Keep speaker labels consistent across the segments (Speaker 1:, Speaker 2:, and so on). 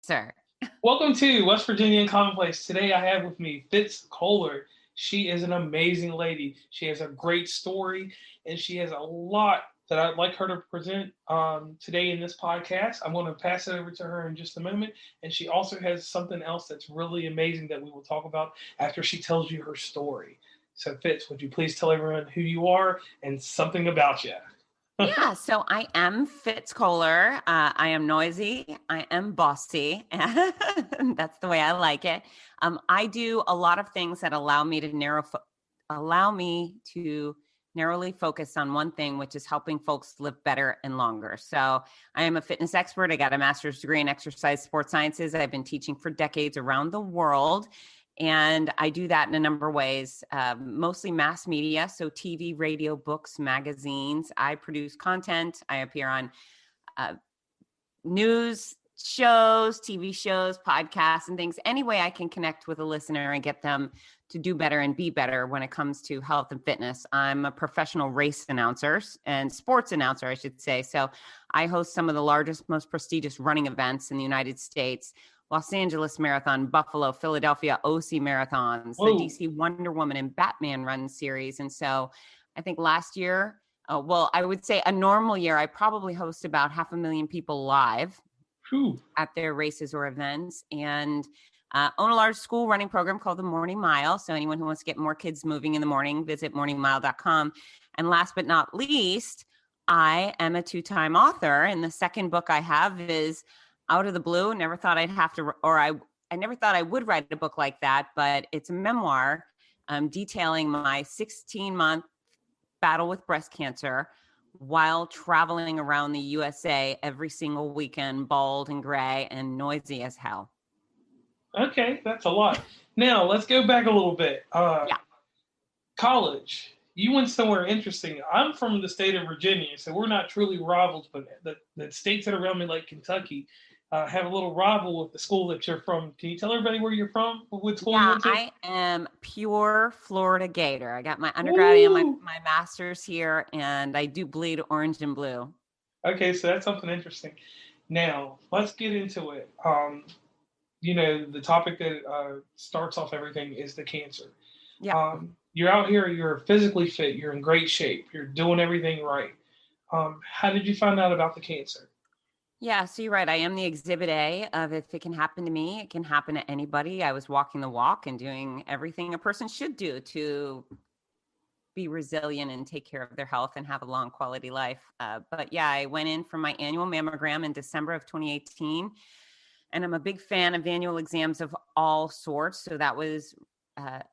Speaker 1: Sir.
Speaker 2: Welcome to West Virginia in Commonplace. Today I have with me Fitz Koehler. She is an amazing lady. She has a great story, and she has a lot that I'd like her to present today in this podcast. I'm going to pass it over to her in just a moment, and she also has something else that's really amazing that we will talk about after she tells you her story. So, Fitz, would you please tell everyone who you are and something about you?
Speaker 1: Yeah, so I am Fitz Koehler. I am noisy. I am bossy. That's the way I like it. I do a lot of things that allow me to narrowly focus on one thing, which is helping folks live better and longer. So I am a fitness expert. I got a master's degree in exercise sports sciences. I've been teaching for decades around the world. And I do that in a number of ways, mostly mass media. So TV, radio, books, magazines. I produce content. I appear on news shows, TV shows, podcasts, and things. Any way I can connect with a listener and get them to do better and be better when it comes to health and fitness. I'm a professional race announcer and sports announcer, I should say. So I host some of the largest, most prestigious running events in the United States. Los Angeles Marathon, Buffalo, Philadelphia, OC Marathons, the
Speaker 2: Whoa.
Speaker 1: DC Wonder Woman and Batman run series. And so I think last year, I would say a normal year, I probably host about 500,000 people live
Speaker 2: Whew.
Speaker 1: at their races or events, and own a large school running program called the Morning Mile. So anyone who wants to get more kids moving in the morning, visit morningmile.com. And last but not least, I am a 2-time author. And the second book I have is out of the blue. Never thought I'd have to, or I never thought I would write a book like that, but it's a memoir detailing my 16-month battle with breast cancer while traveling around the USA every single weekend, bald and gray and noisy as hell.
Speaker 2: Okay, that's a lot. Now, let's go back a little bit.
Speaker 1: Yeah.
Speaker 2: College. You went somewhere interesting. I'm from the state of Virginia, so we're not truly rivals, but the states that are around me, like Kentucky, have a little rival with the school that you're from. Can you tell everybody where you're from? What school you
Speaker 1: Yeah,
Speaker 2: went to?
Speaker 1: I am pure Florida Gator. I got my undergrad and
Speaker 2: Woo!
Speaker 1: my master's here, and I do bleed orange and blue.
Speaker 2: Okay, so that's something interesting. Now, let's get into it. The topic that starts off everything is the cancer.
Speaker 1: Yeah.
Speaker 2: You're out here, you're physically fit, you're in great shape, you're doing everything right. How did you find out about the cancer?
Speaker 1: Yeah, so you're right. I am the exhibit A of if it can happen to me, it can happen to anybody. I was walking the walk and doing everything a person should do to be resilient and take care of their health and have a long quality life. But yeah, I went in for my annual mammogram in December of 2018. And I'm a big fan of annual exams of all sorts. So that was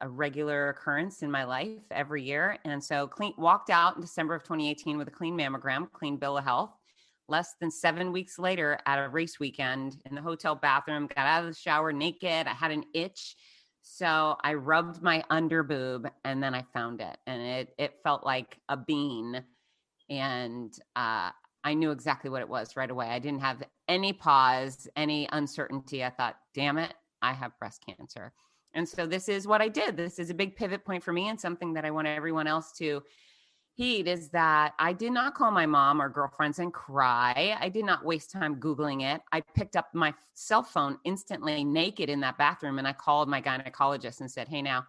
Speaker 1: a regular occurrence in my life every year. And so walked out in December of 2018 with a clean mammogram, clean bill of health. Less than 7 weeks later at a race weekend in the hotel bathroom, got out of the shower naked. I had an itch. So I rubbed my under boob and then I found it. And it felt like a bean. And I knew exactly what it was right away. I didn't have any pause, any uncertainty. I thought, damn it, I have breast cancer. And so this is what I did. This is a big pivot point for me and something that I want everyone else to heed is that I did not call my mom or girlfriends and cry. I did not waste time Googling it. I picked up my cell phone instantly naked in that bathroom and I called my gynecologist and said, hey, now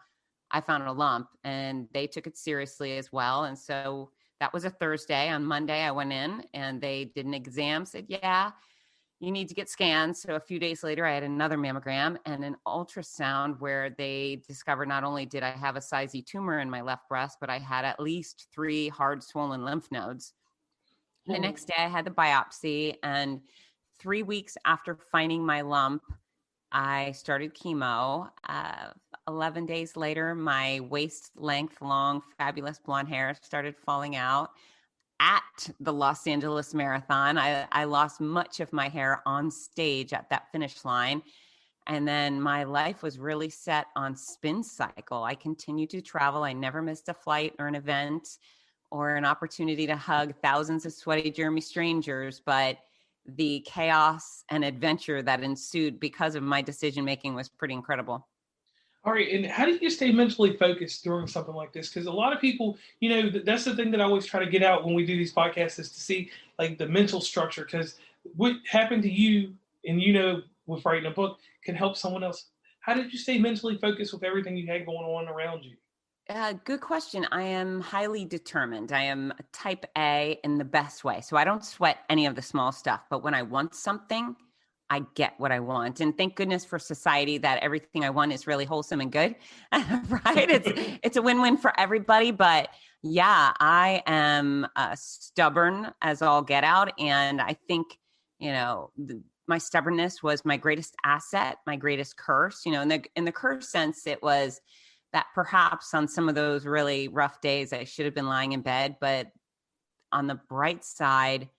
Speaker 1: I found a lump, and they took it seriously as well. And so that was a Thursday. On Monday, I went in and they did an exam, said, yeah, you need to get scanned. So a few days later, I had another mammogram and an ultrasound where they discovered not only did I have a size E tumor in my left breast, but I had at least 3 hard swollen lymph nodes. The next day I had the biopsy, and 3 weeks after finding my lump, I started chemo. 11 days later, my waist length, long, fabulous blonde hair started falling out. At the Los Angeles Marathon, I lost much of my hair on stage at that finish line. And then my life was really set on spin cycle. I continued to travel. I never missed a flight or an event or an opportunity to hug thousands of sweaty Jeremy strangers. But the chaos and adventure that ensued because of my decision-making was pretty incredible.
Speaker 2: All right, and how do you stay mentally focused during something like this? Because a lot of people, that's the thing that I always try to get out when we do these podcasts is to see like the mental structure. Because what happened to you, and with writing a book can help someone else. How did you stay mentally focused with everything you had going on around you?
Speaker 1: Good question. I am highly determined. I am type A in the best way. So I don't sweat any of the small stuff. But when I want something, I get what I want. And thank goodness for society that everything I want is really wholesome and good. Right? It's a win-win for everybody. But yeah, I am stubborn as all get out. And I think, my stubbornness was my greatest asset, my greatest curse. In the curse sense, it was that perhaps on some of those really rough days, I should have been lying in bed. But on the bright side,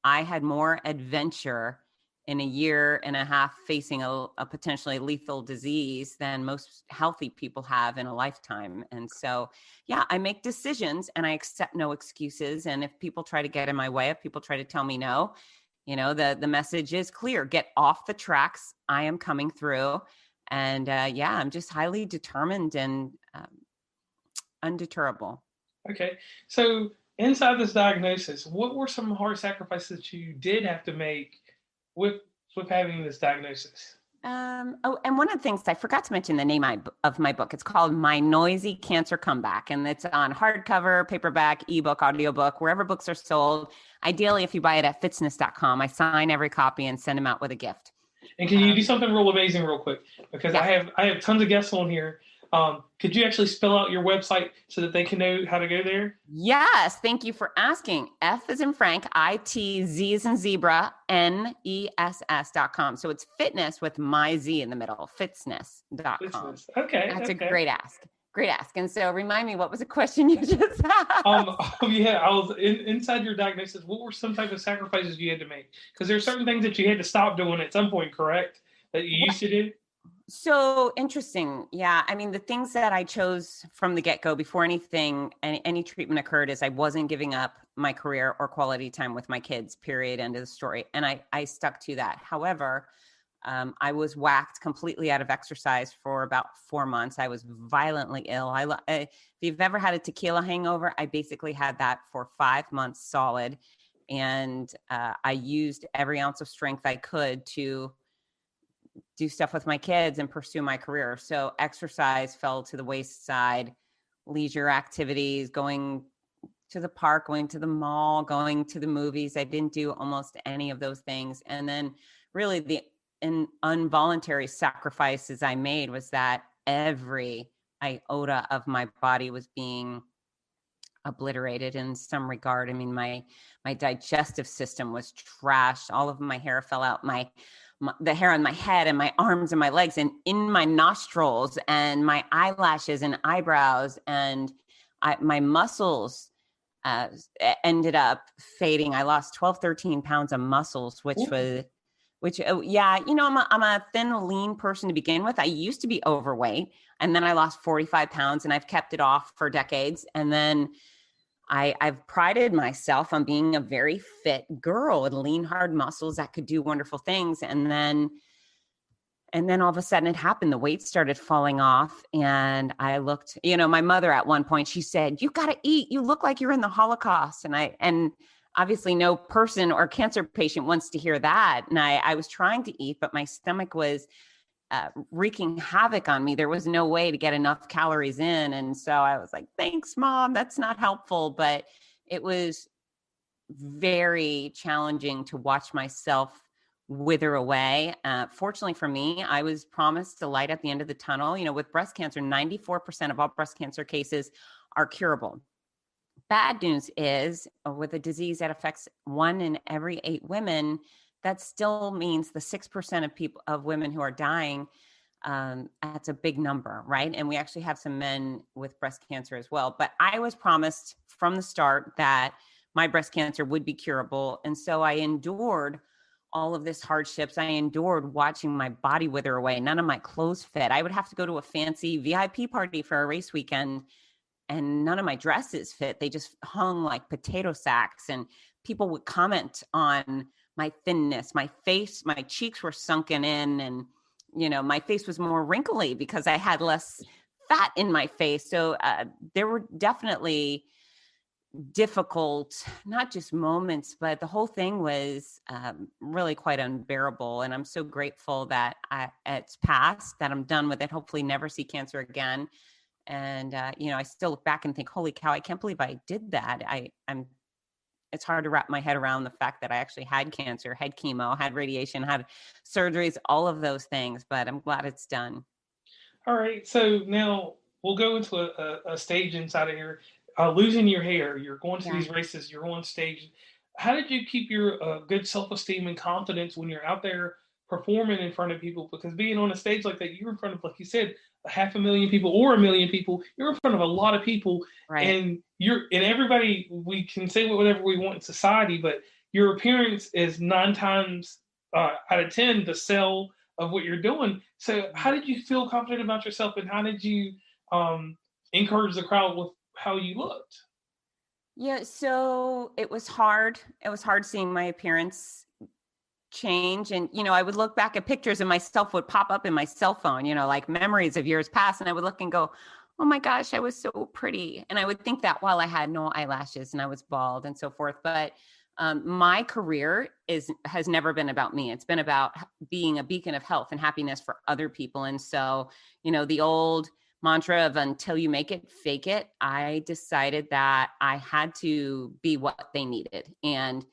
Speaker 1: I had more adventure in a year and a half facing a potentially lethal disease than most healthy people have in a lifetime. And so, yeah, I make decisions and I accept no excuses. And if people try to get in my way, if people try to tell me no, the message is clear: get off the tracks. I am coming through. And I'm just highly determined and undeterrable.
Speaker 2: Okay. So inside this diagnosis, what were some hard sacrifices that you did have to make with having this diagnosis?
Speaker 1: And one of the things I forgot to mention the name of my book. It's called My Noisy Cancer Comeback, and it's on hardcover, paperback, ebook, audiobook, wherever books are sold. Ideally, if you buy it at Fitzness.com, I sign every copy and send them out with a gift.
Speaker 2: And can you do something real amazing real quick? Because
Speaker 1: yeah.
Speaker 2: I have tons of guests on here. Could you actually spell out your website so that they can know how to go there?
Speaker 1: Yes. Thank you for asking. F as in Frank, I-T, Z as in zebra, N-E-S-S.com. So it's fitness with my Z in the middle, Fitzness.com.
Speaker 2: Fitzness. Okay.
Speaker 1: That's a great ask. Great ask. And so remind me, what was the question you just asked?
Speaker 2: I was inside your diagnosis. What were some type of sacrifices you had to make? Because there are certain things that you had to stop doing at some point, correct? That you used to do?
Speaker 1: So interesting. Yeah. I mean, the things that I chose from the get-go before any treatment occurred is I wasn't giving up my career or quality time with my kids, period, end of the story. And I stuck to that. However, I was whacked completely out of exercise for about 4 months. I was violently ill. If you've ever had a tequila hangover, I basically had that for 5 months solid. And I used every ounce of strength I could to do stuff with my kids and pursue my career. So exercise fell to the wayside, leisure activities, going to the park, going to the mall, going to the movies. I didn't do almost any of those things. And then really the involuntary sacrifices I made was that every iota of my body was being obliterated in some regard. I mean, my digestive system was trashed. All of my hair fell out. The hair on my head and my arms and my legs and in my nostrils and my eyelashes and eyebrows and my muscles ended up fading. I lost 12, 13 pounds of muscles, I'm a thin, lean person to begin with. I used to be overweight and then I lost 45 pounds and I've kept it off for decades. And then I've prided myself on being a very fit girl with lean, hard muscles that could do wonderful things. And then all of a sudden it happened. The weight started falling off and I looked, my mother at one point, she said, "You got to eat. You look like you're in the Holocaust." And obviously no person or cancer patient wants to hear that. And I was trying to eat, but my stomach was wreaking havoc on me. There was no way to get enough calories in. And so I was like, "Thanks, Mom. That's not helpful." But it was very challenging to watch myself wither away. Fortunately for me, I was promised a light at the end of the tunnel. With breast cancer, 94% of all breast cancer cases are curable. Bad news is with a disease that affects 1 in every 8 women, that still means the 6% of women who are dying, that's a big number, right? And we actually have some men with breast cancer as well. But I was promised from the start that my breast cancer would be curable. And so I endured all of this hardships. I endured watching my body wither away. None of my clothes fit. I would have to go to a fancy VIP party for a race weekend and none of my dresses fit. They just hung like potato sacks and people would comment on my thinness, my face, my cheeks were sunken in and, my face was more wrinkly because I had less fat in my face. So there were definitely difficult, not just moments, but the whole thing was really quite unbearable. And I'm so grateful that it's passed, that I'm done with it, hopefully never see cancer again. And, I still look back and think, holy cow, I can't believe I did that. It's hard to wrap my head around the fact that I actually had cancer, had chemo, had radiation, had surgeries, all of those things, but I'm glad it's done.
Speaker 2: All right, so now we'll go into a stage inside of here. Losing your hair, you're going to
Speaker 1: Yeah.
Speaker 2: these races, you're on stage. How did you keep your good self esteem and confidence when you're out there performing in front of people? Because being on a stage like that, you're in front of, like you said, 500,000 people or 1,000,000 people. You're in front of a lot of people,
Speaker 1: Right.
Speaker 2: and everybody. We can say whatever we want in society, but your appearance is 9 times out of 10 the sell of what you're doing. So, how did you feel confident about yourself, and how did you um, encourage the crowd with how you looked?
Speaker 1: Yeah, so it was hard. It was hard seeing my appearance change. And, I would look back at pictures and myself would pop up in my cell phone, like memories of years past. And I would look and go, oh my gosh, I was so pretty. And I would think that while I had no eyelashes and I was bald and so forth. But my career has never been about me. It's been about being a beacon of health and happiness for other people. And so, the old mantra of until you make it, fake it. I decided that I had to be what they needed. And,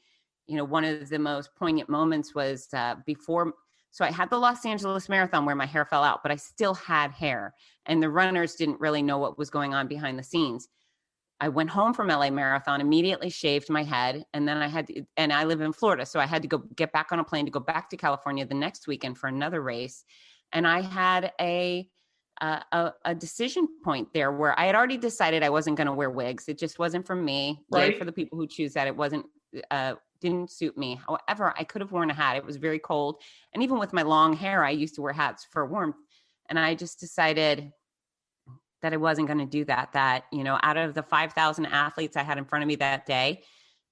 Speaker 1: one of the most poignant moments was before. So I had the Los Angeles Marathon where my hair fell out, but I still had hair. And the runners didn't really know what was going on behind the scenes. I went home from LA Marathon, immediately shaved my head. And then and I live in Florida. So I had to go get back on a plane to go back to California the next weekend for another race. And I had a decision point there where I had already decided I wasn't going to wear wigs. It just wasn't for me.
Speaker 2: Right.
Speaker 1: Yay for the people who choose that. It didn't suit me. However, I could have worn a hat. It was very cold. And even with my long hair, I used to wear hats for warmth. And I just decided that I wasn't going to do that, out of the 5,000 athletes I had in front of me that day,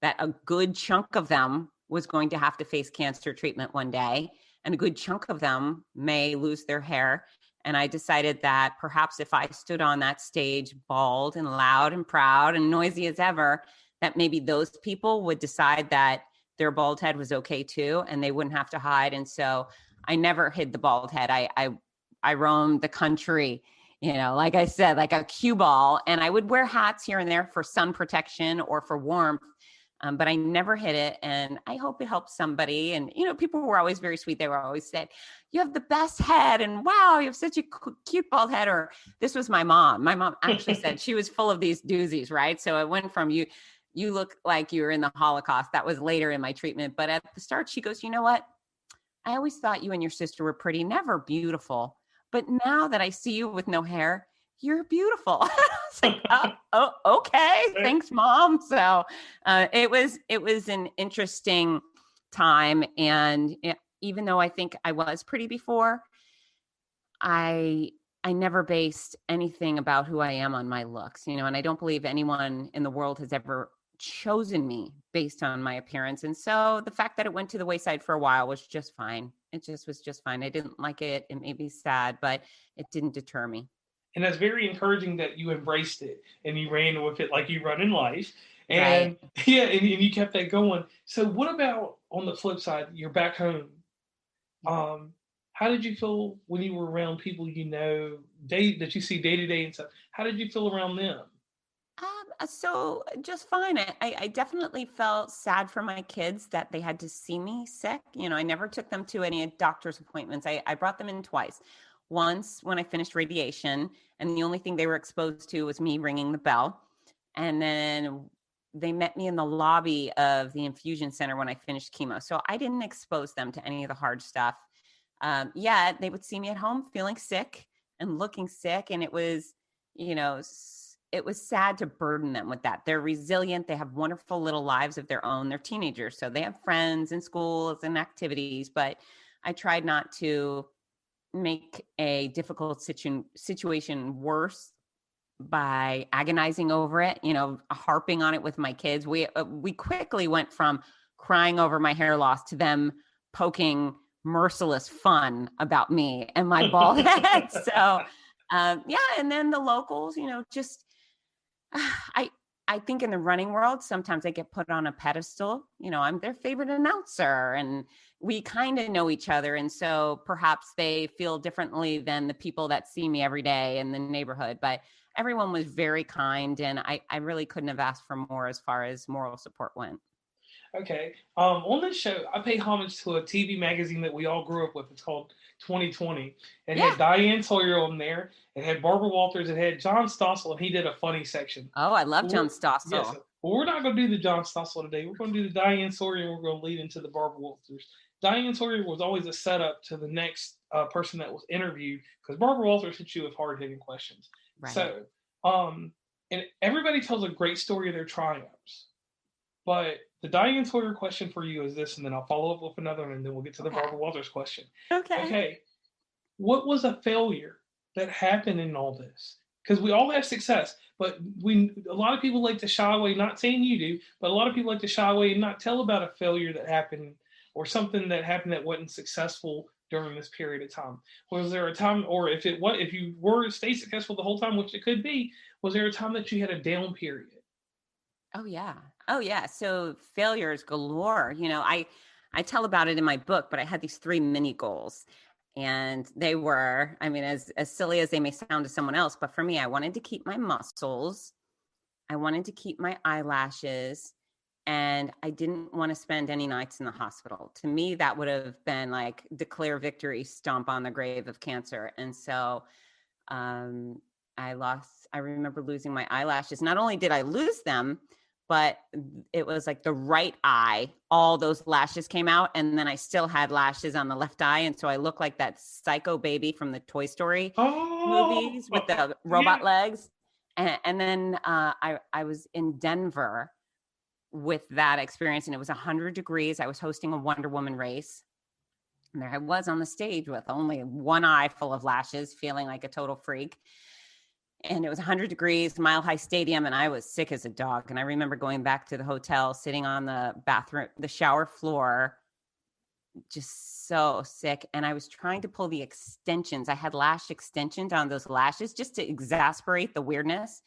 Speaker 1: that a good chunk of them was going to have to face cancer treatment one day. And a good chunk of them may lose their hair. And I decided that perhaps if I stood on that stage bald and loud and proud and noisy as ever, that maybe those people would decide that their bald head was okay too, and they wouldn't have to hide. And so I never hid the bald head. I roamed the country, like I said, like a cue ball, and I would wear hats here and there for sun protection or for warmth. But I never hid it. And I hope it helps somebody. And, people were always very sweet. They were always said, you have the best head. And wow, you have such a cute bald head. Or this was my mom. My mom actually said she was full of these doozies, right? So it went from you look like you were in the Holocaust. That was later in my treatment. But at the start, she goes, you know what? I always thought you and your sister were pretty, never beautiful. But now that I see you with no hair, you're beautiful. It's like, oh, okay. Thanks, Mom. So it was an interesting time. And even though I think I was pretty before, I never based anything about who I am on my looks, and I don't believe anyone in the world has ever chosen me based on my appearance. And so the fact that it went to the wayside for a while was just fine. It just was just fine. I didn't like it. It made me sad, but it didn't deter me.
Speaker 2: And that's very encouraging that you embraced it and you ran with it like you run in life. And
Speaker 1: Right.
Speaker 2: yeah, and you kept that going. So what about on the flip side, you're back home? How did you feel when you were around people that you see day to day and stuff? How did you feel around them?
Speaker 1: So just fine. I definitely felt sad for my kids that they had to see me sick. I never took them to any doctor's appointments. I brought them in twice. Once when I finished radiation, and the only thing they were exposed to was me ringing the bell. And then they met me in the lobby of the infusion center when I finished chemo. So I didn't expose them to any of the hard stuff. Yeah, they would see me at home feeling sick and looking sick. And it was, it was sad to burden them with that. They're resilient. They have wonderful little lives of their own. They're teenagers. So they have friends and schools and activities, but I tried not to make a difficult situation worse by agonizing over it, harping on it with my kids. We quickly went from crying over my hair loss to them poking merciless fun about me and my bald head. So, yeah. And then the locals, just, I think in the running world, sometimes I get put on a pedestal. I'm their favorite announcer, and we kind of know each other. And so perhaps they feel differently than the people that see me every day in the neighborhood. But everyone was very kind, and I really couldn't have asked for more as far as moral support went.
Speaker 2: Okay. On this show, I pay homage to a TV magazine that we all grew up with. It's called 2020. It
Speaker 1: Yeah.
Speaker 2: had Diane Sawyer on there. It had Barbara Walters. It had John Stossel, and he did a funny section.
Speaker 1: Oh, I love John
Speaker 2: Yes.
Speaker 1: Stossel.
Speaker 2: Well, we're not going to do the John Stossel today. We're going to do the Diane Sawyer, and we're going to lead into the Barbara Walters. Diane Sawyer was always a setup to the next person that was interviewed because Barbara Walters hit you with hard hitting questions.
Speaker 1: Right.
Speaker 2: So, and everybody tells a great story of their triumphs. But the Diane Sawyer question for you is this, and then I'll follow up with another one, and then we'll get to the Barbara Walters question. Okay. What was a failure that happened in all this? Because we all have success, but a lot of people like to shy away, not saying you do, but a lot of people like to shy away and not tell about a failure that happened or something that happened that wasn't successful during this period of time. Was there a time, or if you were stay successful the whole time, which it could be, was there a time that you had a down period?
Speaker 1: Oh yeah. So failures galore. I tell about it in my book, but I had these 3 mini goals. And they were, as silly as they may sound to someone else, but for me, I wanted to keep my muscles. I wanted to keep my eyelashes. And I didn't want to spend any nights in the hospital. To me, that would have been like declare victory, stomp on the grave of cancer. And so I remember losing my eyelashes. Not only did I lose them, but it was like the right eye, all those lashes came out, and then I still had lashes on the left eye. And so I looked like that psycho baby from the Toy Story movies with the robot legs. And then I was in Denver with that experience, and it was 100 degrees. I was hosting a Wonder Woman race. And there I was on the stage with only one eye full of lashes, feeling like a total freak. And it was 100 degrees, Mile High Stadium, and I was sick as a dog. And I remember going back to the hotel, sitting on the shower floor, just so sick. And I was trying to pull the extensions. I had lash extensions on those lashes just to exasperate the weirdness.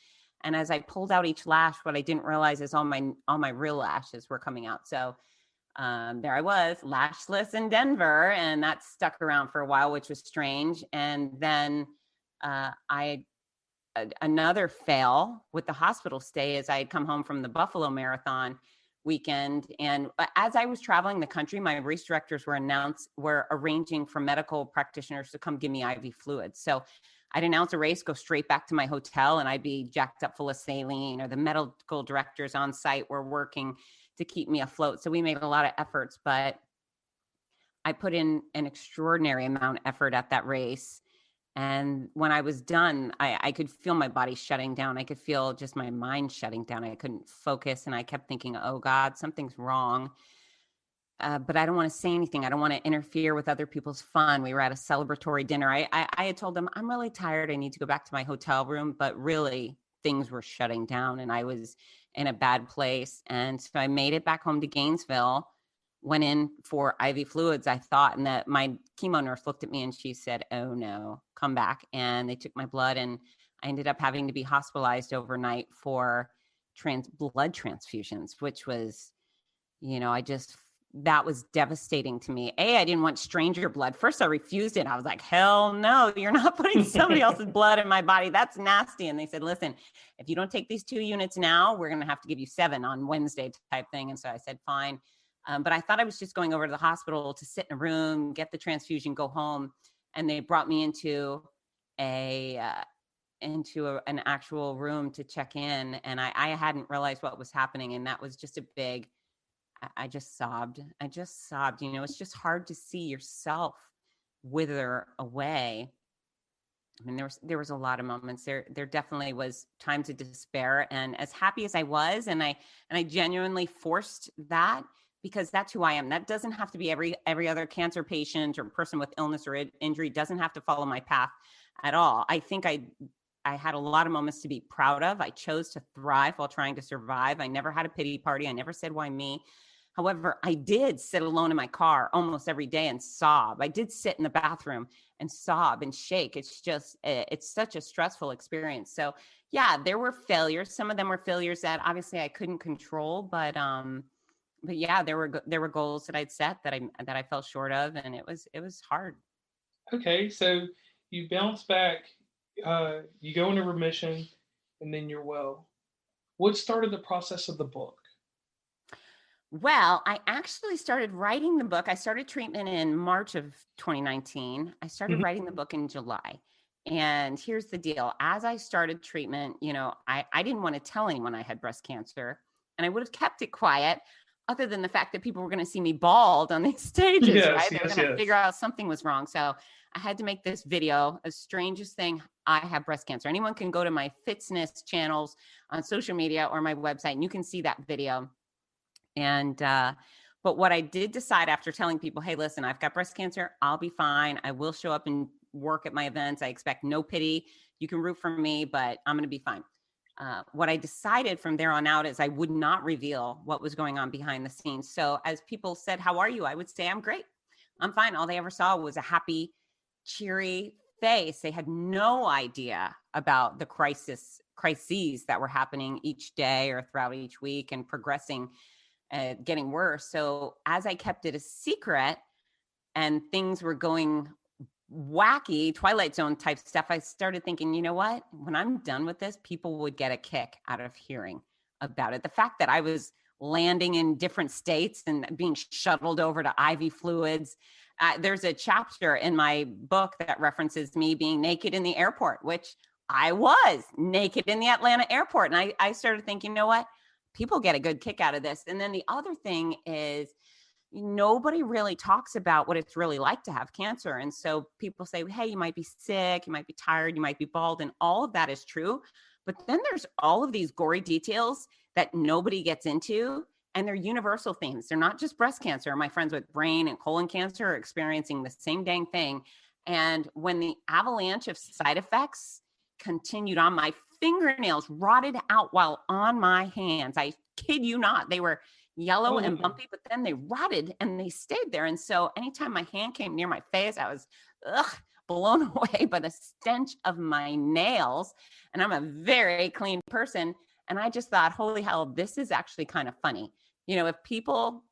Speaker 1: And as I pulled out each lash, what I didn't realize is all my real lashes were coming out. So there I was, lashless in Denver, and that stuck around for a while, which was strange. And then another fail with the hospital stay is I had come home from the Buffalo Marathon weekend. And as I was traveling the country, my race directors were arranging for medical practitioners to come give me IV fluids. So I'd announce a race, go straight back to my hotel, and I'd be jacked up full of saline, or the medical directors on site were working to keep me afloat. So we made a lot of efforts, but I put in an extraordinary amount of effort at that race. And when I was done, I could feel my body shutting down. I could feel just my mind shutting down. I couldn't focus. And I kept thinking, oh God, something's wrong. But I don't want to say anything. I don't want to interfere with other people's fun. We were at a celebratory dinner. I had told them, I'm really tired. I need to go back to my hotel room. But really, things were shutting down and I was in a bad place. And so I made it back home to Gainesville, went in for IV fluids, I thought, and that my chemo nurse looked at me and she said, oh no, come back. And they took my blood, and I ended up having to be hospitalized overnight for blood transfusions, which was, that was devastating to me. I didn't want stranger blood. First, I refused it. I was like, hell no, you're not putting somebody else's blood in my body. That's nasty. And they said, listen, if you don't take these 2 units now, we're going to have to give you 7 on Wednesday type thing. And so I said, fine. But I thought I was just going over to the hospital to sit in a room, get the transfusion, go home. And they brought me into an actual room to check in. And I hadn't realized what was happening. And that was just I just sobbed. It's just hard to see yourself wither away. I mean, there was a lot of moments. There definitely was times of despair. And as happy as I was, and I genuinely forced that, because that's who I am. That doesn't have to be every other cancer patient or person with illness or injury doesn't have to follow my path at all. I think I had a lot of moments to be proud of. I chose to thrive while trying to survive. I never had a pity party. I never said, why me? However, I did sit alone in my car almost every day and sob. I did sit in the bathroom and sob and shake. It's just, it's such a stressful experience. So yeah, there were failures. Some of them were failures that obviously I couldn't control, but yeah, there were goals that I'd set that I fell short of, and it was hard.
Speaker 2: Okay, so you bounce back, you go into remission, and then you're well. What started the process of the book?
Speaker 1: Well, I actually started writing the book. I started treatment in March of 2019. I started
Speaker 2: Mhm.
Speaker 1: writing the book in July. And here's the deal. As I started treatment, I didn't want to tell anyone I had breast cancer. And I would have kept it quiet, other than the fact that people were going to see me bald on these stages, right?
Speaker 2: Yes,
Speaker 1: They were
Speaker 2: yes,
Speaker 1: going to figure
Speaker 2: yes.
Speaker 1: out something was wrong. So I had to make this video. The strangest thing, I have breast cancer. Anyone can go to my Fitzness channels on social media or my website, and you can see that video. And but what I did decide after telling people, hey, listen, I've got breast cancer, I'll be fine, I will show up and work at my events, I expect no pity, you can root for me, but I'm going to be fine. What I decided from there on out is I would not reveal what was going on behind the scenes. So as people said, how are you, I would say, I'm great, I'm fine. All they ever saw was a happy, cheery face. They had no idea about the crises that were happening each day or throughout each week and progressing, getting worse. So as I kept it a secret and things were going wacky, Twilight Zone type stuff, I started thinking, you know what? When I'm done with this, people would get a kick out of hearing about it. The fact that I was landing in different states and being shuttled over to IV fluids. There's a chapter in my book that references me being naked in the airport, which I was naked in the Atlanta airport. And I started thinking, you know what? People get a good kick out of this. And then the other thing is, nobody really talks about what it's really like to have cancer. And so people say, hey, you might be sick, you might be tired, you might be bald. And all of that is true. But then there's all of these gory details that nobody gets into. And they're universal themes. They're not just breast cancer. My friends with brain and colon cancer are experiencing the same dang thing. And when the avalanche of side effects continued on, my fingernails rotted out while on my hands. I kid you not. They were yellow and
Speaker 2: Oh,
Speaker 1: bumpy, but then they rotted and they stayed there. And so anytime my hand came near my face, I was blown away by the stench of my nails. And I'm a very clean person. And I just thought, holy hell, this is actually kind of funny. If people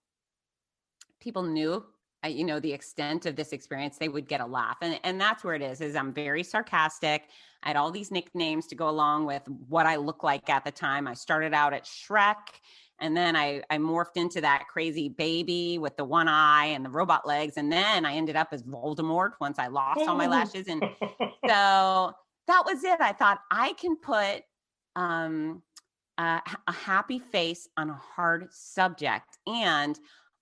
Speaker 1: knew, the extent of this experience, they would get a laugh. And that's where it is I'm very sarcastic. I had all these nicknames to go along with what I look like at the time. I started out at Shrek, and then I morphed into that crazy baby with the one eye and the robot legs. And then I ended up as Voldemort once I lost all my
Speaker 2: oh.
Speaker 1: lashes. And so that was it. I thought I can put um, a happy face on a hard subject, and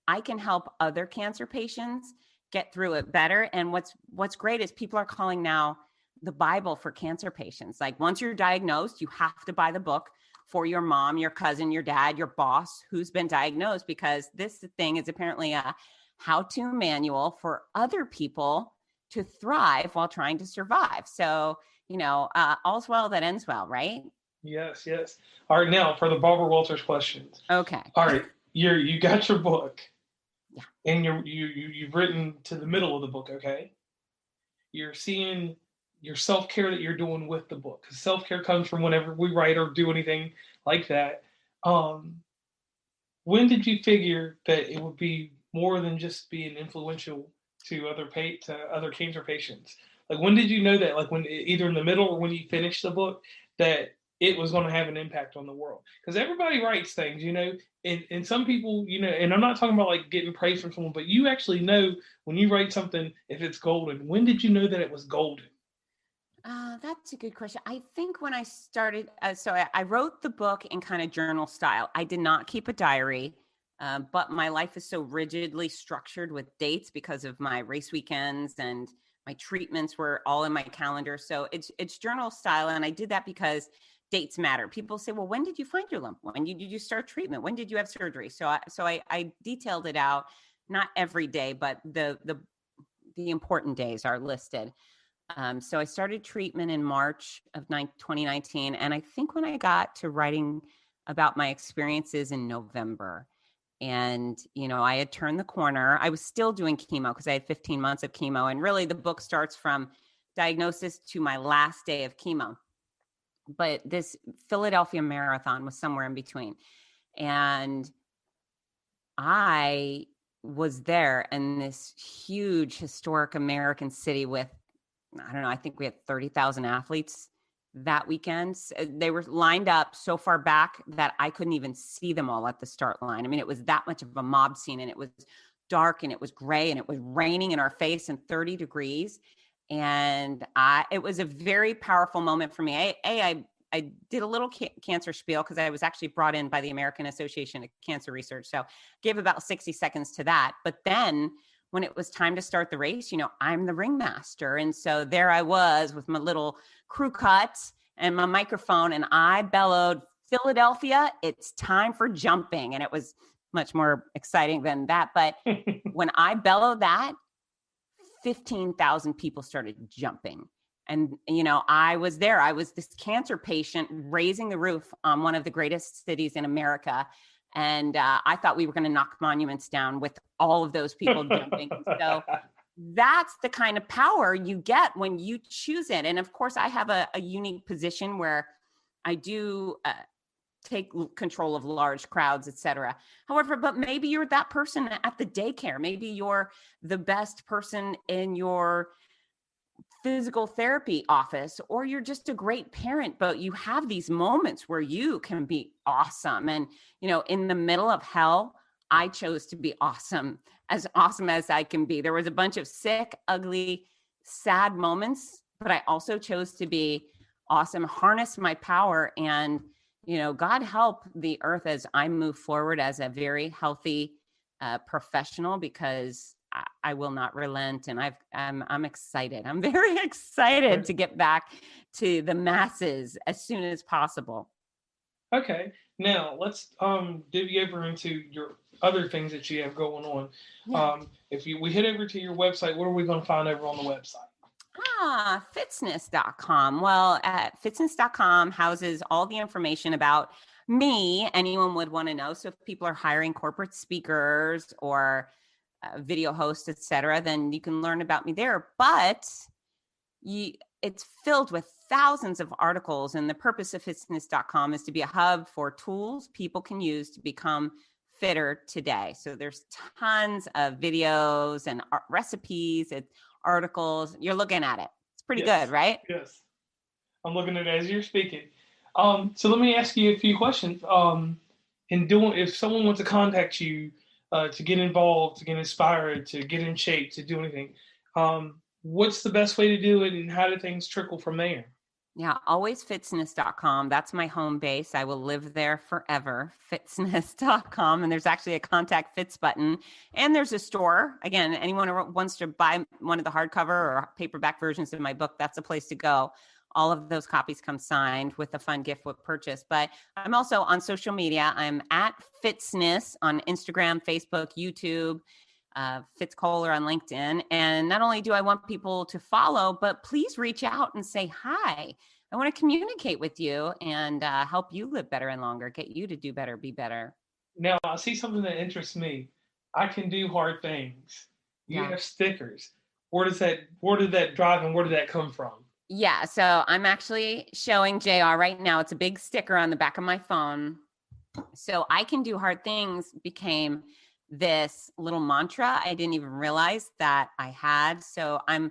Speaker 1: I can help other cancer patients get through it better. And what's great is people are calling now the Bible for cancer patients. Like, once you're diagnosed, you have to buy the book for your mom, your cousin, your dad, your boss who's been diagnosed, because this thing is apparently a how-to manual for other people to thrive while trying to survive. So, all's well that ends well, right?
Speaker 2: Yes, yes. All right, now for the Barbara Walters questions.
Speaker 1: Okay.
Speaker 2: All right, you got your book,
Speaker 1: Yeah.
Speaker 2: and you've written to the middle of the book. Okay, you're seeing your self care that you're doing with the book, because self care comes from whenever we write or do anything like that. Um, when did you figure that it would be more than just being influential to to other cancer patients? Like, when did you know that? Like, when either in the middle or when you finished the book, that it was going to have an impact on the world? Because everybody writes things, and some people, and I'm not talking about like getting praise from someone, but you actually know when you write something if it's golden. When did you know that it was golden?
Speaker 1: That's a good question. I think when I started, I wrote the book in kind of journal style. I did not keep a diary, but my life is so rigidly structured with dates because of my race weekends, and my treatments were all in my calendar. So it's journal style, and I did that because dates matter. People say, "Well, when did you find your lump? When did you start treatment? When did you have surgery?" So I detailed it out, not every day, but the important days are listed. So I started treatment in March of 2019. And I think when I got to writing about my experiences in November, And, I had turned the corner. I was still doing chemo because I had 15 months of chemo. And really the book starts from diagnosis to my last day of chemo. But this Philadelphia marathon was somewhere in between. And I was there in this huge historic American city with, I don't know, I think we had 30,000 athletes that weekend. They were lined up so far back that I couldn't even see them all at the start line. I mean, it was that much of a mob scene, and it was dark and it was gray and it was raining in our face and 30 degrees. And it was a very powerful moment for me. I did a little cancer spiel because I was actually brought in by the American Association of Cancer Research. So gave about 60 seconds to that. But then when it was time to start the race, I'm the ringmaster. And so there I was with my little crew cut and my microphone, and I bellowed, "Philadelphia, it's time for jumping." And it was much more exciting than that. But when I bellowed that, 15,000 people started jumping. And, I was there. I was this cancer patient raising the roof on one of the greatest cities in America. And I thought we were going to knock monuments down with all of those people jumping. So that's the kind of power you get when you choose it. And of course, I have a unique position where I do take control of large crowds, et cetera. However, but maybe you're that person at the daycare. Maybe you're the best person in your physical therapy office, or you're just a great parent, but you have these moments where you can be awesome. And, in the middle of hell, I chose to be awesome as I can be. There was a bunch of sick, ugly, sad moments, but I also chose to be awesome, harness my power, and, God help the earth as I move forward as a very healthy professional, because I will not relent. And I'm excited. I'm very excited to get back to the masses as soon as possible.
Speaker 2: Okay. Now let's divvy over into your other things that you have going on.
Speaker 1: Yeah.
Speaker 2: If we head over to your website, what are we going to find over on the website?
Speaker 1: Fitzness.com. Well, Fitzness.com houses all the information about me anyone would want to know. So if people are hiring corporate speakers or video hosts, etc., then you can learn about me there. But it's filled with thousands of articles, and the purpose of Fitzness.com is to be a hub for tools people can use to become fitter today. So there's tons of videos and recipes and articles. You're looking at it. It's pretty good, right?
Speaker 2: Yes. I'm looking at it as you're speaking. So let me ask you a few questions. If someone wants to contact you to get involved, to get inspired, to get in shape, to do anything, what's the best way to do it, and how do things trickle from there?
Speaker 1: Yeah, always Fitzness.com. That's my home base. I will live there forever. Fitzness.com. And there's actually a contact Fitz button. And there's a store. Again, anyone who wants to buy one of the hardcover or paperback versions of my book, that's a place to go. All of those copies come signed with a fun gift with purchase. But I'm also on social media. I'm at Fitzness on Instagram, Facebook, YouTube. Fitz Koehler on LinkedIn. And not only do I want people to follow, but please reach out and say hi. I want to communicate with you and help you live better and longer, get you to do better, be better.
Speaker 2: Now, I see something that interests me. I can do hard things. You have stickers. Where did that drive, and where did that come from?
Speaker 1: Yeah, so I'm actually showing JR right now. It's a big sticker on the back of my phone. So I can do hard things became this little mantra I didn't even realize that I had. So I'm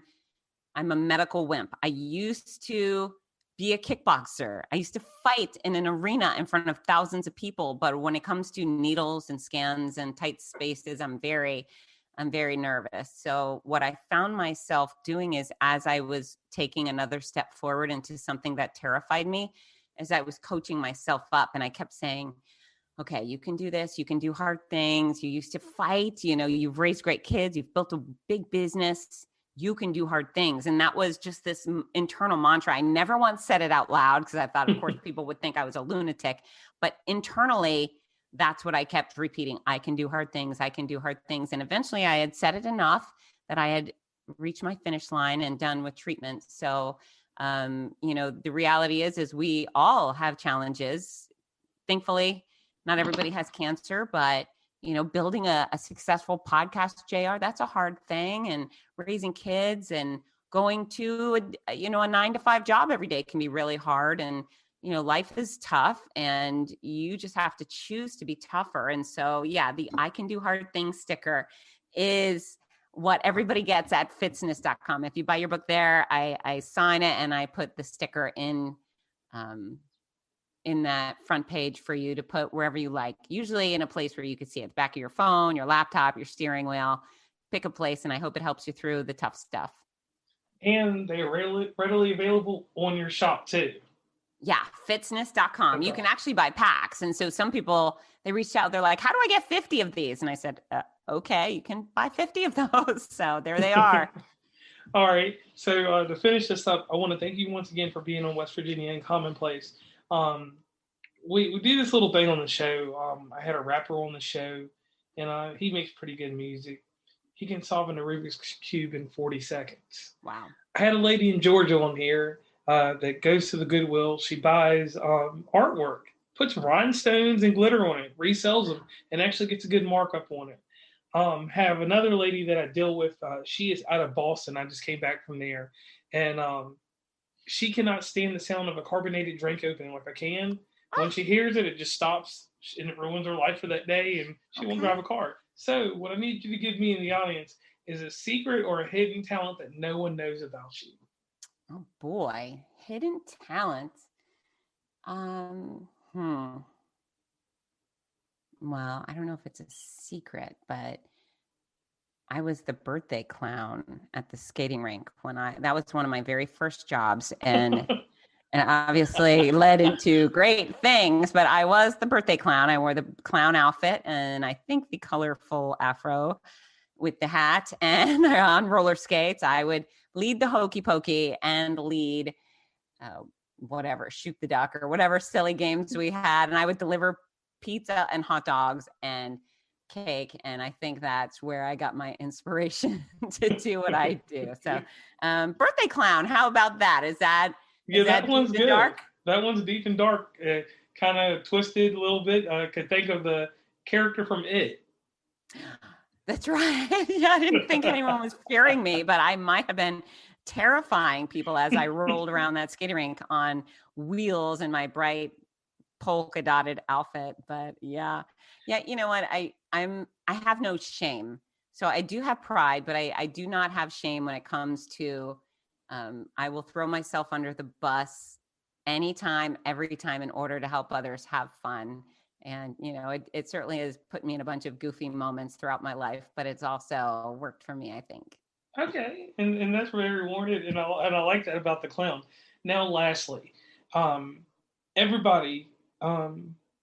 Speaker 1: a medical wimp. I used to be a kickboxer. I used to fight in an arena in front of thousands of people. But when it comes to needles and scans and tight spaces, I'm very nervous. So what I found myself doing is, as I was taking another step forward into something that terrified me, as I was coaching myself up, and I kept saying, okay, you can do this. You can do hard things. You used to fight, you've raised great kids. You've built a big business. You can do hard things. And that was just this internal mantra. I never once said it out loud because I thought, of course, people would think I was a lunatic. But internally, that's what I kept repeating. I can do hard things. I can do hard things. And eventually I had said it enough that I had reached my finish line and done with treatment. So, the reality is we all have challenges. Thankfully, not everybody has cancer, but building a successful podcast, JR, that's a hard thing. And raising kids and going to a 9-to-5 job every day can be really hard. And, life is tough and you just have to choose to be tougher. And so, yeah, the I can do hard things sticker is what everybody gets at Fitzness.com. If you buy your book there, I sign it and I put the sticker in that front page for you to put wherever you like, usually in a place where you can see it, the back of your phone, your laptop, your steering wheel. Pick a place, and I hope it helps you through the tough stuff.
Speaker 2: And they are readily available on your shop too.
Speaker 1: Yeah, Fitzness.com. You can actually buy packs. And so some people, they reached out, they're like, how do I get 50 of these? And I said, okay, you can buy 50 of those. So there they are.
Speaker 2: All right. So to finish this up, I want to thank you once again for being on West Virginia and Commonplace. We do this little thing on the show. I had a rapper on the show, and he makes pretty good music. He can solve an Rubik's Cube in 40 seconds.
Speaker 1: Wow.
Speaker 2: I had a lady in Georgia on here that goes to the Goodwill. She buys artwork, puts rhinestones and glitter on it, resells them, and actually gets a good markup on it. Have another lady that I deal with. She is out of Boston. I just came back from there, and she cannot stand the sound of a carbonated drink opening like a can. When she hears it, it just stops, and it ruins her life for that day, and she won't drive a car. So what I need you to give me in the audience is a secret or a hidden talent that no one knows about you.
Speaker 1: Oh boy, hidden talent. Well, I don't know if it's a secret, but I was the birthday clown at the skating rink that was one of my very first jobs, and obviously led into great things, but I was the birthday clown. I wore the clown outfit and I think the colorful afro with the hat, and on roller skates, I would lead the hokey pokey and lead shoot the duck or whatever silly games we had. And I would deliver pizza and hot dogs and cake. And I think that's where I got my inspiration to do what I do. So birthday clown, how about that? Is that
Speaker 2: that one's good. Dark? That one's deep and dark, kind of twisted a little bit. I could think of the character from It.
Speaker 1: That's right. Yeah, I didn't think anyone was fearing me, but I might have been terrifying people as I rolled around that skating rink on wheels in my bright polka dotted outfit. But yeah, you know what? I have no shame. So I do have pride, but I do not have shame when it comes to, I will throw myself under the bus anytime, every time in order to help others have fun. And, it certainly has put me in a bunch of goofy moments throughout my life, but it's also worked for me, I think.
Speaker 2: Okay. And that's very rewarded. And I like that about the clown. Now, lastly, everybody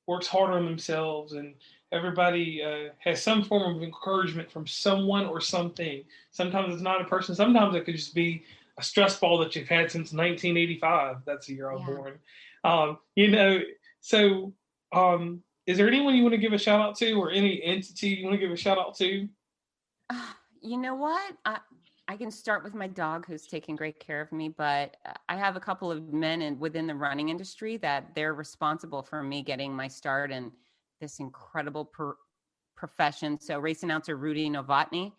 Speaker 2: works hard on themselves, and everybody has some form of encouragement from someone or something. Sometimes it's not a person. Sometimes it could just be a stress ball that you've had since 1985. That's the year I was born. Is there anyone you want to give a shout out to, or any entity you want to give a shout out to?
Speaker 1: You know what? I can start with my dog, who's taking great care of me, but I have a couple of men within the running industry that they're responsible for me getting my start in this incredible profession. So race announcer Rudy Novotny,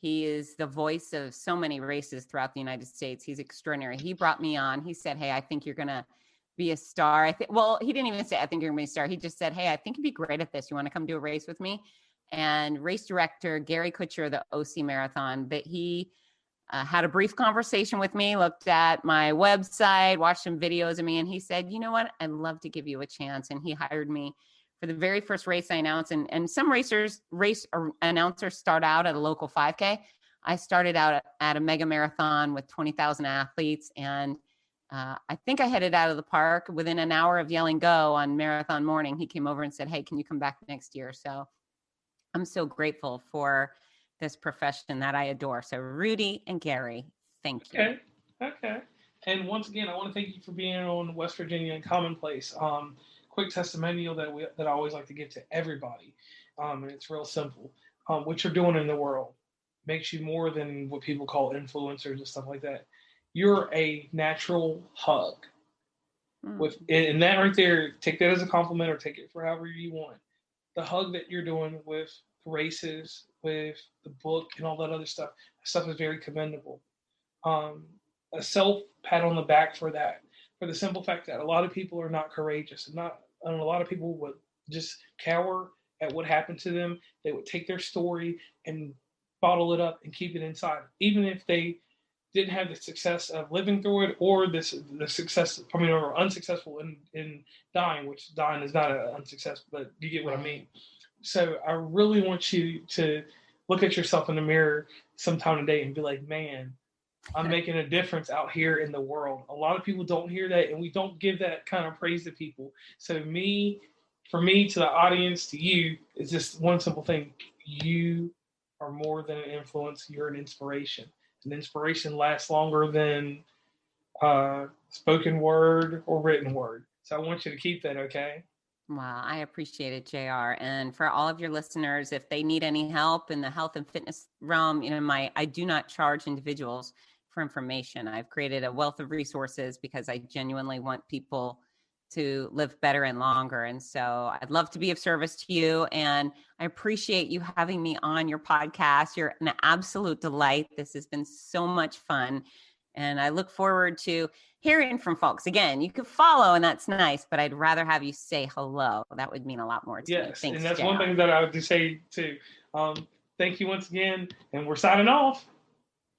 Speaker 1: he is the voice of so many races throughout the United States. He's extraordinary. He brought me on. He said, hey, I think you're going to be a star. He didn't even say, I think you're going to be a star. He just said, hey, I think you'd be great at this. You want to come do a race with me? And race director Gary Kutcher, the OC Marathon, that he had a brief conversation with me, looked at my website, watched some videos of me, and he said, you know what? I'd love to give you a chance. And he hired me for the very first race I announced. And some race announcers start out at a local 5K. I started out at a mega marathon with 20,000 athletes. And I think I hit it out of the park. Within an hour of yelling go on marathon morning, he came over and said, hey, can you come back next year? So I'm so grateful for this profession that I adore. So Rudy and Gary, thank you.
Speaker 2: Okay. And once again, I want to thank you for being on West Virginia and Commonplace. Quick testimonial that I always like to give to everybody. And it's real simple. What you're doing in the world makes you more than what people call influencers and stuff like that. You're a natural hug. And that right there, take that as a compliment or take it for however you want. the hug that you're doing with races, with the book, and all that other stuff. That stuff is very commendable. Um, a self pat on the back for that, for the simple fact that a lot of people are not courageous, and a lot of people would just cower at what happened to them. They would take their story and bottle it up and keep it inside, even if they didn't have the success of living through it, or the success, I mean, or unsuccessful in dying, which dying is not an unsuccess, but you get what I mean. So I really want you to look at yourself in the mirror sometime today and be like, man, I'm making a difference out here in the world. A lot of people don't hear that, and we don't give that kind of praise to people. So for me, to the audience, to you, it's just one simple thing. You are more than an influence. You're an inspiration. And inspiration lasts longer than spoken word or written word. So I want you to keep that, okay?
Speaker 1: Wow, I appreciate it, JR. And for all of your listeners, if they need any help in the health and fitness realm, I do not charge individuals for information. I've created a wealth of resources because I genuinely want people to live better and longer. And so I'd love to be of service to you. And I appreciate you having me on your podcast. You're an absolute delight. This has been so much fun. And I look forward to hearing from folks. Again, you can follow, and that's nice, but I'd rather have you say hello. That would mean a lot more to me.
Speaker 2: Yes,
Speaker 1: Thanks,
Speaker 2: and that's
Speaker 1: JR.
Speaker 2: one thing that I would say too. Thank you once again, and we're signing off.